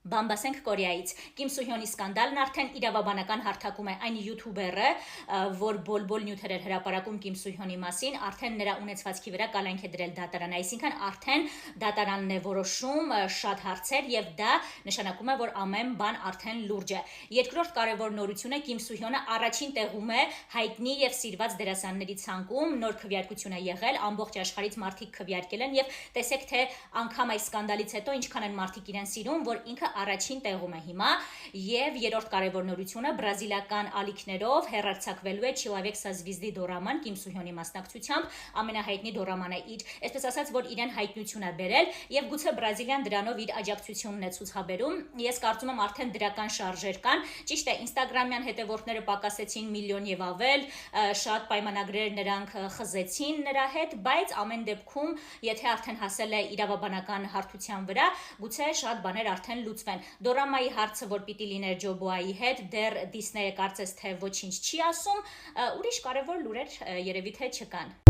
Բամբասենք Կորեայից։ Կիմ Սուհյոնի սկանդալն արդեն իրավաբանական հարթակում է այն յութուբերը, որ բոլբոլ նյութեր էր հրապարակում Կիմ Սուհյոնի մասին, արդեն նրա ունեցվածքի վրա կալանք է դրել դատարանը, այսինքն արդեն դատարանն է որոշում շատ հարցեր եւ դա նշանակում է, որ ամեն բան արդեն լուրջ է։ Երկրորդ կարևոր նորությունը Կիմ Սուհյոնը առաջին տեղում է հայտնի եւ սիրված դերասանների ցանկում, նոր քվեարկություն է եղել, ամբողջ աշխարհից մարդիկ քվեարկել են եւ տեսեք թե անգամ այս սկանդալից հետո ինչքան են մարդիկ իրեն սիրում, որ ինքը առաջին տեղում է հիմա եւ երրորդ կարևոր նորությունը բրազիլական ալիքներով հեռարձակվելու է Չիլավեկ սա զվիզդի դորաման Կիմ Սուհյոնի մասնակցությամբ ամենահայտնի դորաման է իր այսպես ասած որ իրեն հայտնություն է բերել եւ գուցե Բրազիլիան դրանով իր աջակցությունն է ցուցաբերում ես կարծում եմ արդեն դրական շարժեր կան ճիշտ է Instagram-յան հետևորդները պակասեցին միլիոն եւ ավել շատ պայմանագրեր նրանք խզեցին նրա հետ բայց ամեն դեպքում եթե արդեն հասել է իրավաբանական հարթության վրա գուցե շատ բաներ արդեն լուծվեն դորամայի հարցը որ պիտի լիներ Ջոբոայի հետ դեռ Դիսնեյը կարծես թե ոչինչ չի ասում ուրիշ կարևոր լուրեր երևի թե չկան